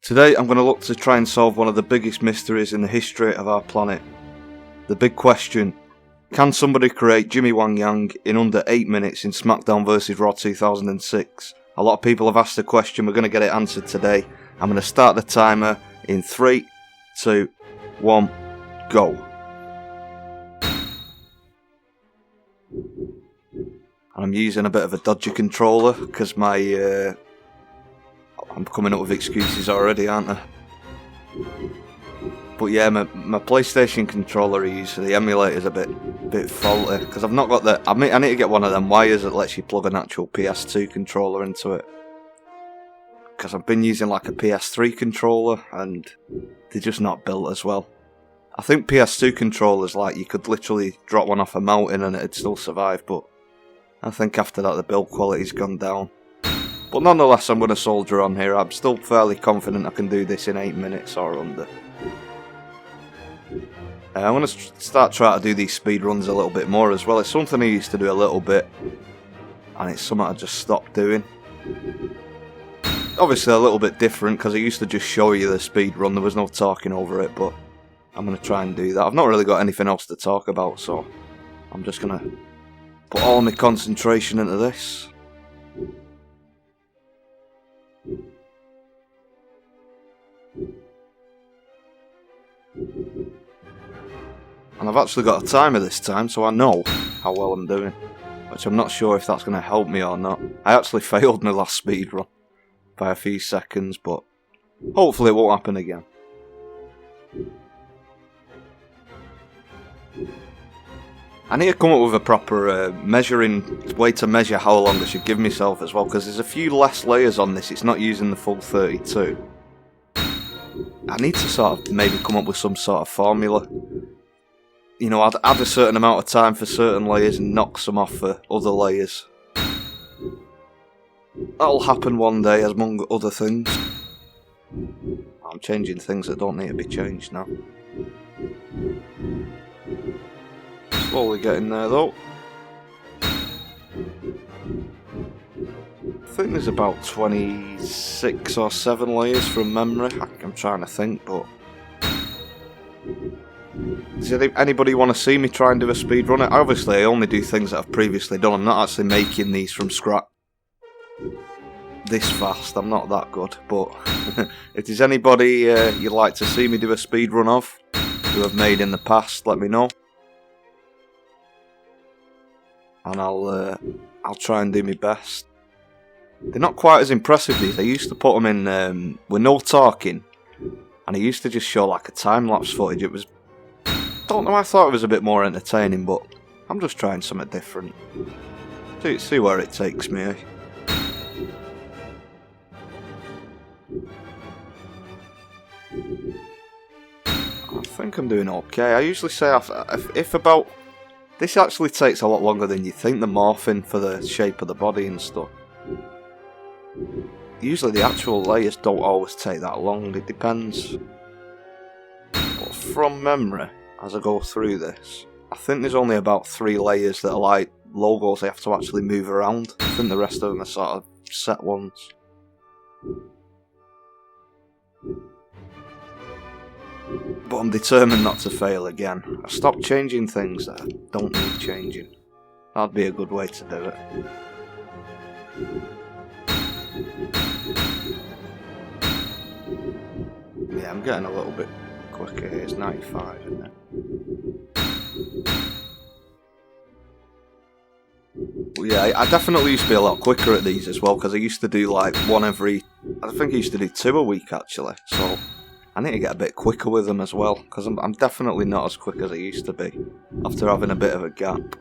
Today I'm going to look to try and solve one of the biggest mysteries in the history of our planet. The big question: can somebody create Jimmy Wang Yang in under 8 minutes in Smackdown Vs Raw 2006? A lot of people have asked the question, we're going to get it answered today. I'm going to start the timer in 3, 2, 1, go. And I'm using a bit of a dodgy controller because I'm coming up with excuses already, aren't I? But yeah, my PlayStation controller I use for the emulator is a bit faulty because I've not got the. I need to get one of them wires that lets you plug an actual PS2 controller into it. Because I've been using like a PS3 controller and they're just not built as well. I think PS2 controllers, like, you could literally drop one off a mountain and it'd still survive, but I think after that the build quality's gone down. But nonetheless, I'm going to soldier on here. I'm still fairly confident I can do this in 8 minutes or under. I'm going to start trying to do these speedruns a little bit more as well. It's something I used to do a little bit, and it's something I just stopped doing. Obviously a little bit different, because I used to just show you the speedrun, there was no talking over it, but I'm going to try and do that. I've not really got anything else to talk about, so I'm just going to put all my concentration into this. And I've actually got a timer this time, so I know how well I'm doing, which I'm not sure if that's going to help me or not. I actually failed my last speedrun by a few seconds, but hopefully it won't happen again. I need to come up with a proper way to measure how long I should give myself as well, because there's a few less layers on this. It's not using the full 32. I need to sort of maybe come up with some sort of formula. You know, I'd add a certain amount of time for certain layers and knock some off for other layers. That'll happen one day, among other things. I'm changing things that don't need to be changed now. Slowly getting there though. I think there's about 26 or 7 layers from memory. I'm trying to think, but does anybody want to see me try and do a speedrun? Obviously I only do things that I've previously done. I'm not actually making these from scratch this fast. I'm not that good, but if there's anybody you'd like to see me do a speedrun of who I've made in the past, let me know. And I'll try and do my best. They're not quite as impressive these. I used to put them in with no talking, and I used to just show like a time-lapse footage. It was, don't know, I thought it was a bit more entertaining, but I'm just trying something different. See where it takes me, eh? I think I'm doing okay. I usually say if about... This actually takes a lot longer than you think, the morphing for the shape of the body and stuff. Usually the actual layers don't always take that long, it depends. But from memory, as I go through this, I think there's only about 3 layers that are like logos they have to actually move around. I think the rest of them are sort of set ones. But I'm determined not to fail again. I stopped changing things that I don't need changing. That'd be a good way to do it. Yeah, I'm getting a little bit quicker here. It's 95, isn't it? Well, yeah, I definitely used to be a lot quicker at these as well, because I used to do like one every... I think I used to do 2 a week actually, so I need to get a bit quicker with them as well, because I'm definitely not as quick as I used to be, after having a bit of a gap.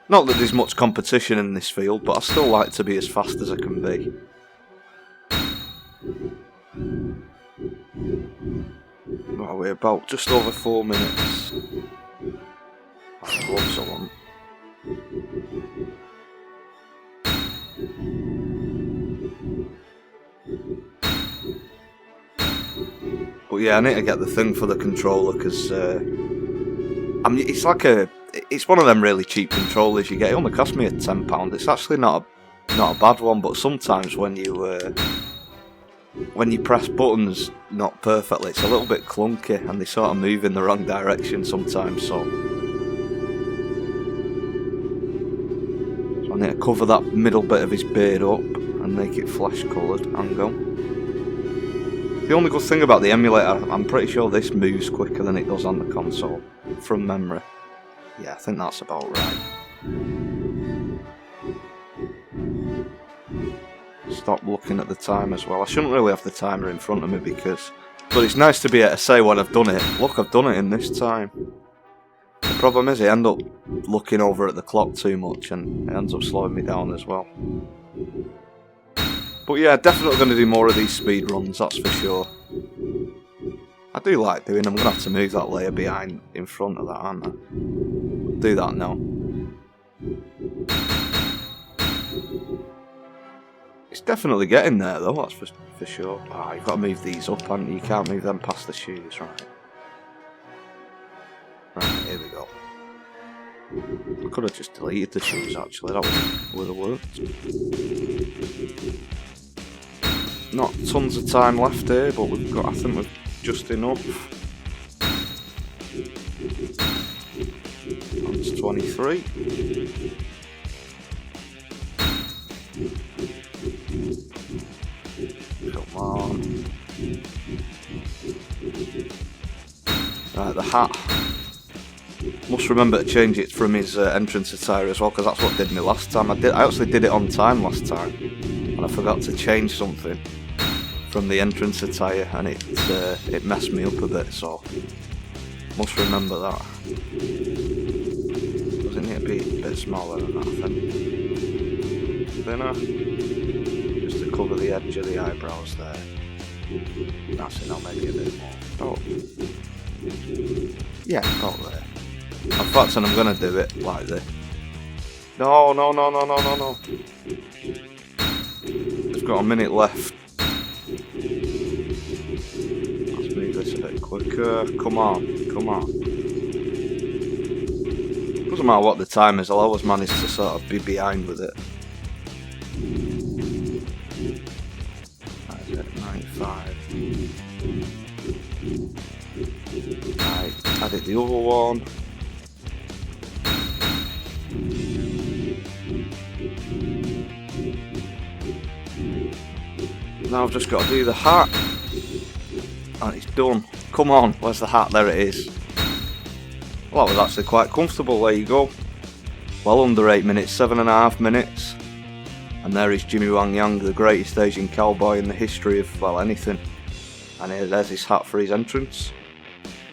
Not that there's much competition in this field, but I still like to be as fast as I can be. Right, we're about just over 4 minutes. That's close, I want. But yeah, I need to get the thing for the controller, because it's like it's one of them really cheap controllers you get. It only cost me £10. It's actually not a bad one, but sometimes when you when you press buttons not perfectly, it's a little bit clunky and they sort of move in the wrong direction sometimes, so I need to cover that middle bit of his beard up and make it flesh coloured. Hang on. The only good thing about the emulator, I'm pretty sure this moves quicker than it does on the console, from memory. Yeah, I think that's about right. Stop looking at the time as well. I shouldn't really have the timer in front of me but it's nice to be able to say when I've done it. Look, I've done it in this time. The problem is I end up looking over at the clock too much and it ends up slowing me down as well. But yeah, definitely going to do more of these speed runs, that's for sure. I do like doing them. I'm going to have to move that layer behind in front of that, aren't I? Do that now. It's definitely getting there though, that's for sure. Ah, you've got to move these up, haven't you? You can't move them past the shoes, right? Right, here we go. I could have just deleted the shoes actually, that would have worked. Not tons of time left here, but we've got, I think we've just enough. That's 23. Come on. Right, the hat. Must remember to change it from his entrance attire as well, because that's what did me last time. I actually did it on time last time, and I forgot to change something from the entrance attire, and it messed me up a bit. So must remember that. Does it need to be a bit smaller than that? I think. Thinner, just to cover the edge of the eyebrows there. That's it. I'll make it a bit more. Oh, yeah, got there. In fact, and I'm gonna do it like this. No. We've got a minute left. Let's move this a bit quicker. Come on. Doesn't matter what the time is, I'll always manage to sort of be behind with it. That is it, 95. Right, added the other one. Now I've just got to do the hat, and it's done. Come on, where's the hat? There it is. Well, that was actually quite comfortable, there you go. Well under 8 minutes, 7.5 minutes. And there is Jimmy Wang Yang, the greatest Asian cowboy in the history of, well, anything. And there's his hat for his entrance.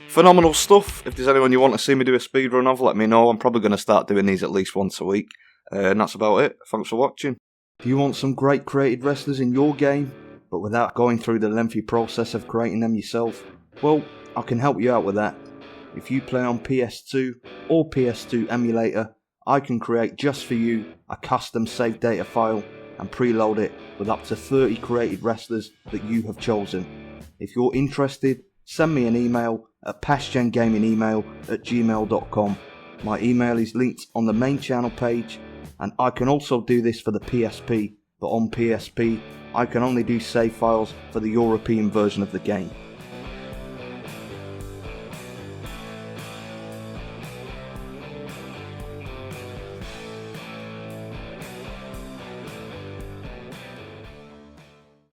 Phenomenal stuff. If there's anyone you want to see me do a speedrun of, let me know. I'm probably going to start doing these at least once a week. And that's about it. Thanks for watching. If you want some great created wrestlers in your game, but without going through the lengthy process of creating them yourself, well, I can help you out with that. If you play on PS2 or PS2 emulator, I can create just for you a custom save data file and preload it with up to 30 created wrestlers that you have chosen. If you're interested, send me an email at pastgengamingemail@gmail.com. My email is linked on the main channel page, and I can also do this for the PSP, but on PSP I can only do save files for the European version of the game.